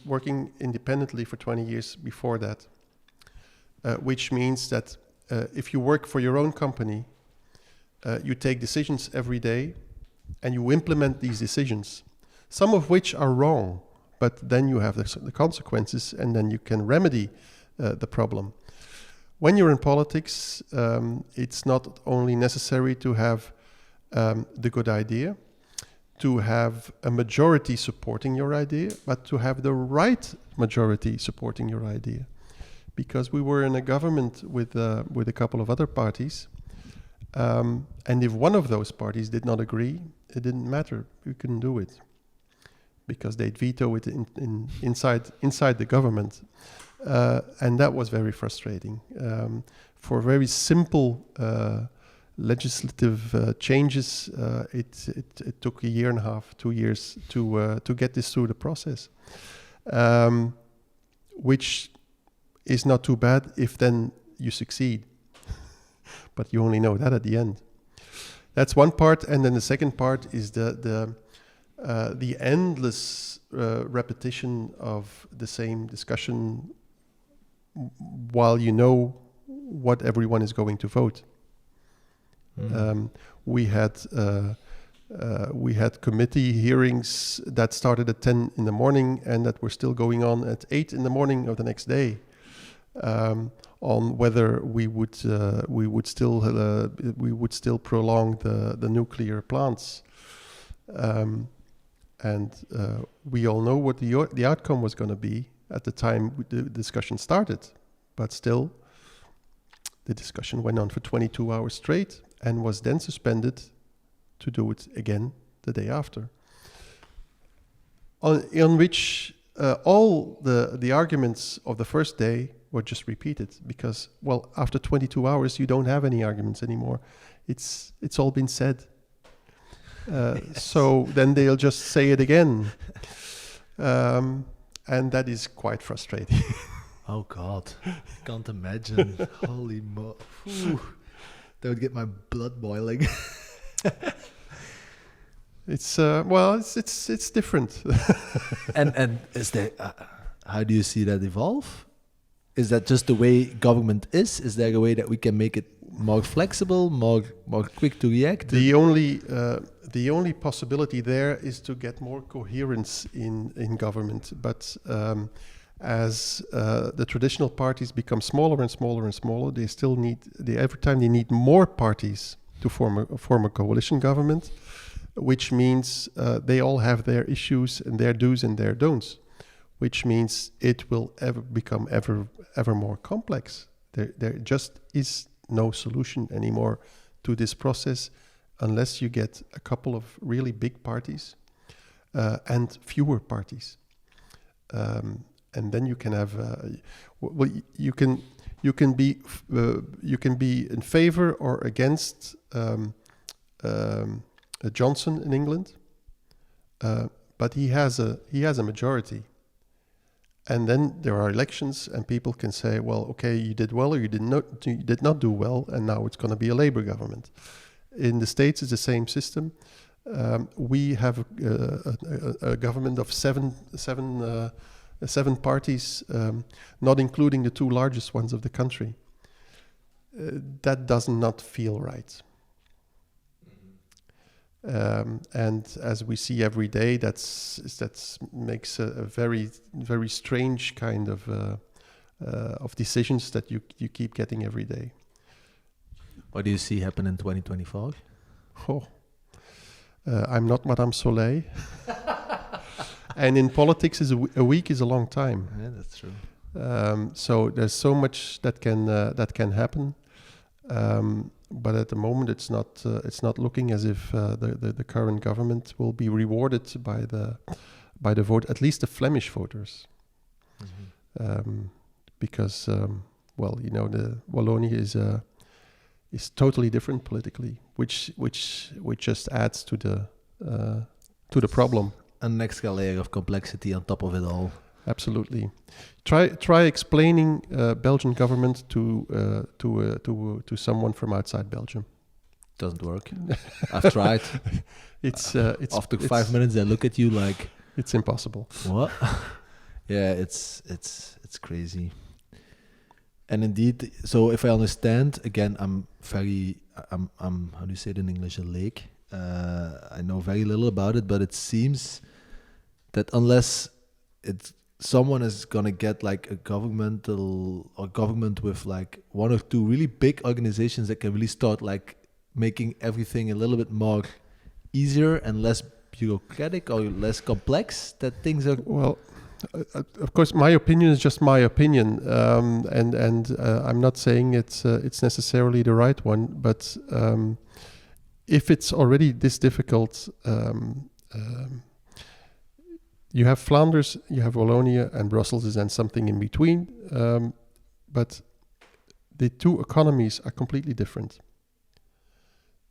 working independently for 20 years before that, which means that if you work for your own company, you take decisions every day and you implement these decisions, some of which are wrong, but then you have the consequences and then you can remedy the problem. When you're in politics, it's not only necessary to have the good idea, to have a majority supporting your idea, but to have the right majority supporting your idea. Because we were in a government with a couple of other parties, and if one of those parties did not agree, it didn't matter. We couldn't do it because they'd veto it inside the government, and that was very frustrating. For very simple legislative changes, it took a year and a half, 2 years to get this through the process, which is not too bad if then you succeed. But you only know that at the end. That's one part, and then the second part is the endless repetition of the same discussion while you know what everyone is going to vote. We had committee hearings that started at 10 in the morning and that were still going on at 8 in the morning of the next day. On whether we would still prolong the nuclear plants, and we all know what the outcome was going to be at the time the discussion started, but still the discussion went on for 22 hours straight and was then suspended to do it again the day after, on which all the arguments of the first day were just repeated because, well, after 22 hours, you don't have any arguments anymore. It's all been said. So then they'll just say it again. And that is quite frustrating. Oh, God. I can't imagine. Holy that would get my blood boiling. It's different. and is there, how do you see that evolve? Is that just the way government is? Is there a way that we can make it more flexible, more quick to react? The only possibility there is to get more coherence in government. But as the traditional parties become smaller and smaller and smaller, they still every time they need more parties to form a coalition government, which means they all have their issues and their do's and their don'ts, which means it will become ever more complex. There just is no solution anymore to this process unless you get a couple of really big parties and fewer parties, and then you can have you can be in favor or against Johnson in England, but he has a majority. And then there are elections, and people can say, "Well, okay, you did well, or you did not do well, and now it's going to be a Labour government." In the States, it's the same system. We have a government of seven parties, not including the two largest ones of the country. That does not feel right. And as we see every day, that makes a very, very strange kind of decisions that you keep getting every day. What do you see happen in 2024? I'm not Madame Soleil, and in politics, a week is a long time. Yeah, that's true. So there's so much that can happen. But at the moment, it's not looking as if the current government will be rewarded by the vote, at least the Flemish voters, because the Wallonia is totally different politically, which just adds to the problem. An extra layer of complexity on top of it all. Absolutely. Try explaining Belgian government to someone from outside Belgium. Doesn't work. I've tried. It's after 5 minutes they look at you like it's impossible. What? Yeah, it's crazy. And indeed, so if I understand, again, I'm how do you say it in English, a lake? I know very little about it, but it seems that unless someone is gonna get like a government with like one or two really big organizations that can really start like making everything a little bit more easier and less bureaucratic or less complex, that things are... Well, of course, my opinion is just my opinion, and I'm not saying it's necessarily the right one, but if it's already this difficult, you have Flanders, you have Wallonia, and Brussels is then something in between, but the two economies are completely different.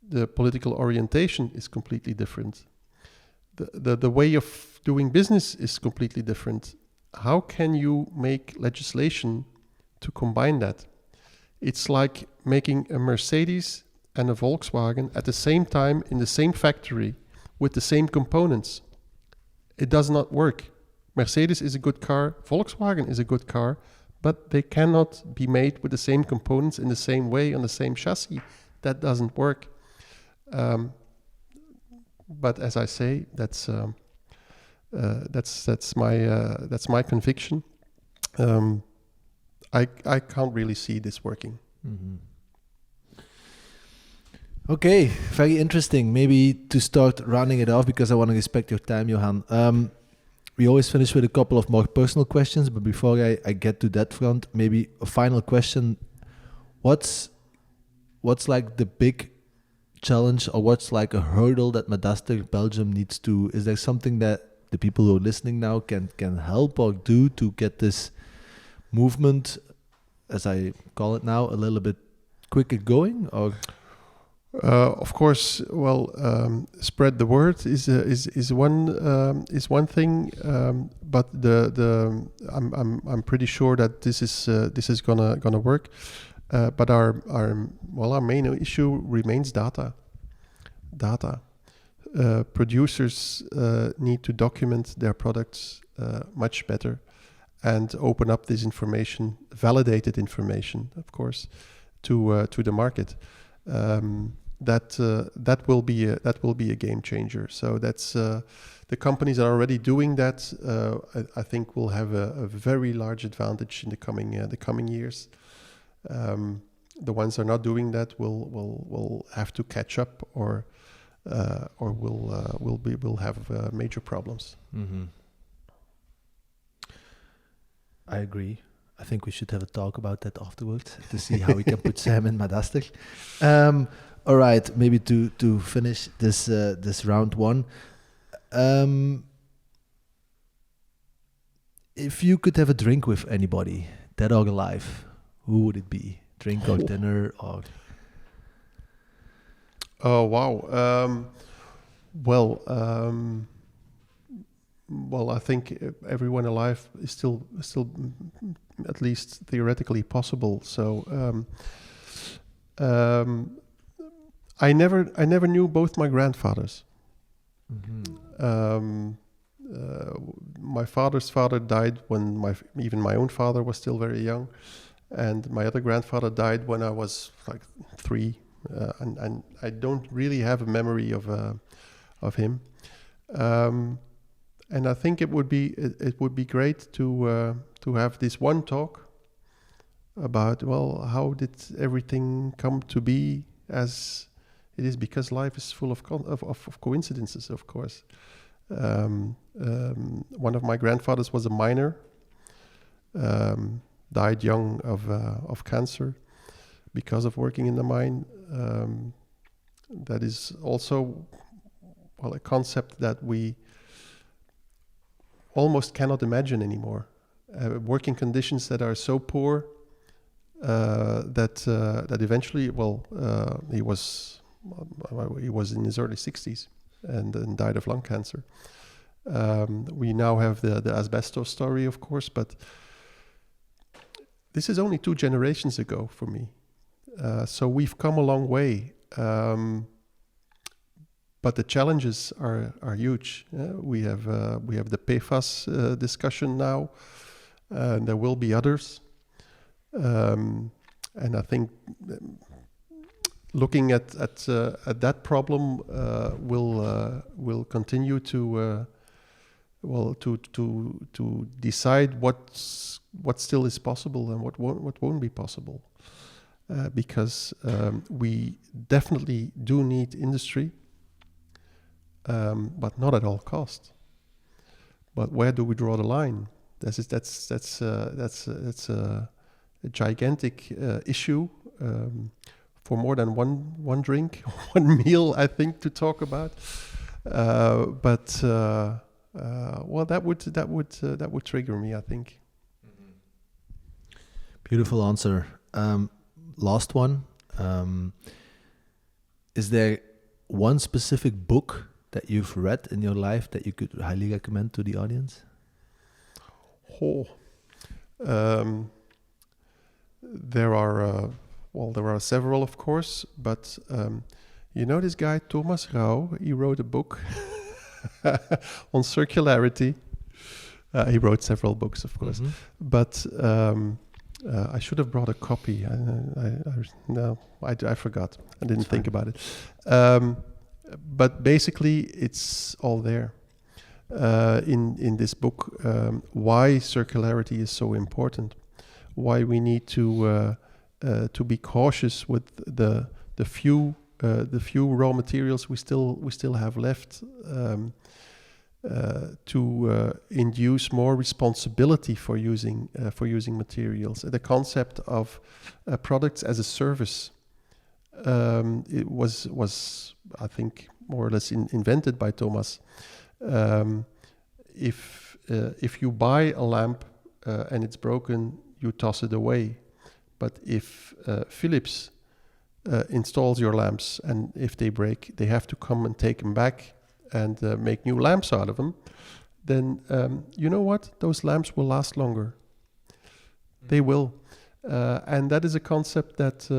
The political orientation is completely different. The way of doing business is completely different. How can you make legislation to combine that? It's like making a Mercedes and a Volkswagen at the same time in the same factory with the same components. It does not work. Mercedes is a good car, Volkswagen is a good car, but they cannot be made with the same components in the same way on the same chassis. That doesn't work. But as I say, that's my conviction. I can't really see this working. Mm-hmm. Okay, very interesting. Maybe to start rounding it off, because I want to respect your time, Johan. We always finish with a couple of more personal questions, but before I get to that front, maybe a final question. What's like the big challenge, or what's like a hurdle that Madaster Belgium needs to... Is there something that the people who are listening now can help or do to get this movement, as I call it now, a little bit quicker going? Or of course, spread the word is one thing, but I'm pretty sure that this is gonna work. But our main issue remains data. Producers need to document their products much better and open up this information, validated information, of course, to the market. That will be a game changer. So that's the companies that are already doing that. I think will have a very large advantage in the coming years. The ones that are not doing that will have to catch up, or will have major problems. Mm-hmm. I agree. I think we should have a talk about that afterwards to see how we can put Sam in Madaster. All right, maybe to finish this round one. If you could have a drink with anybody, dead or alive, who would it be? Drink or dinner or... Oh, wow. Well, I think everyone alive is still at least theoretically possible. So I never knew both my grandfathers. Mm-hmm. My father's father died when even my own father was still very young, and my other grandfather died when I was like 3, and I don't really have a memory of him. And I think it would be great to have this one talk about, well, how did everything come to be as it is, because life is full of coincidences, of course. One of my grandfathers was a miner, died young of cancer because of working in the mine. That is also, a concept that we almost cannot imagine anymore. working conditions that are so poor that eventually, he was in his early 60s and died of lung cancer. We now have the asbestos story, of course, but this is only 2 generations ago for me. So we've come a long way. But the challenges are huge. We have the PFAS discussion now, and there will be others. And I think looking at that problem will continue to decide what still is possible and what won't be possible, because we definitely do need industry. But not at all cost. But where do we draw the line? That's a gigantic issue for more than one drink, one meal, I think, to talk about. That would trigger me, I think. Beautiful answer. Last one. Is there one specific book that you've read in your life that you could highly recommend to the audience? There are several, of course, but you know this guy Thomas Rau. He wrote a book on circularity. He wrote several books, of course, but I should have brought a copy. I forgot. I didn't think about it. But basically, it's all there in this book. Why circularity is so important. Why we need to be cautious with the few raw materials we still have left. To induce more responsibility for using materials. The concept of products as a service. It was I think more or less invented by Thomas. If you buy a lamp and it's broken, you toss it away. But if Philips installs your lamps and if they break, they have to come and take them back and make new lamps out of them, then you know what? Those lamps will last longer. They will. And that is a concept that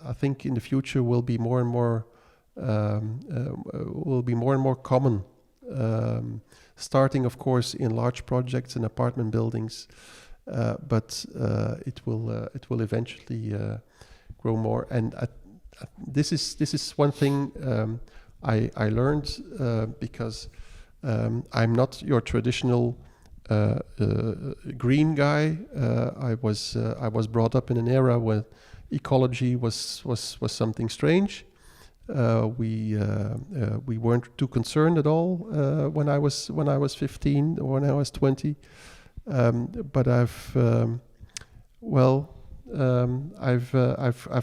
I think in the future will be more and more common. Starting, of course, in large projects and apartment buildings, but it will eventually grow more. And this is one thing I learned because I'm not your traditional green guy. I was brought up in an era where ecology was something strange. We weren't too concerned at all when I was 15 or when I was 20. But I've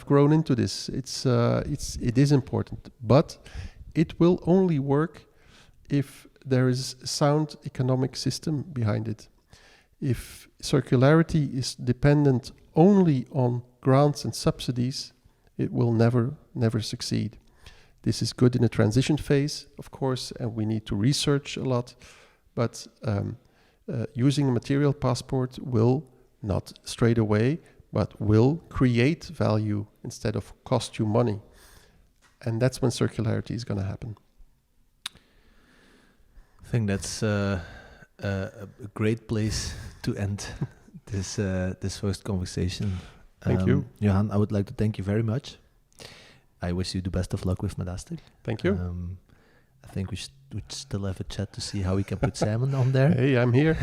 grown into this. It is important, but it will only work if there is a sound economic system behind it. If circularity is dependent only on grants and subsidies, it will never succeed. This is good in a transition phase, of course, and we need to research a lot. But using a material passport will not straight away, but will create value instead of cost you money. And that's when circularity is going to happen. I think that's a great place to end this first conversation. Thank you. Johan, I would like to thank you very much. I wish you the best of luck with Madaster. Thank you. I think we would still have a chat to see how we can put salmon on there. Hey, I'm here.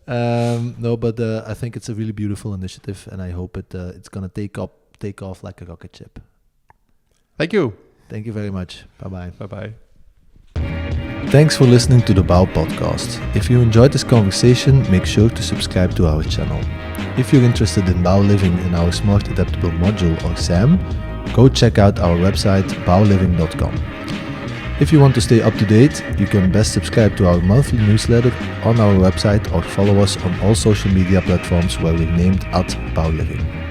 But I think it's a really beautiful initiative, and I hope it's going to take off like a rocket ship. Thank you. Thank you very much. Bye-bye. Bye-bye. Thanks for listening to the Bao Podcast. If you enjoyed this conversation, make sure to subscribe to our channel. If you're interested in Bao Living in our Smart Adaptable Module or SAM, go check out our website baoliving.com. If you want to stay up to date, you can best subscribe to our monthly newsletter on our website or follow us on all social media platforms where we're named @Bao Living.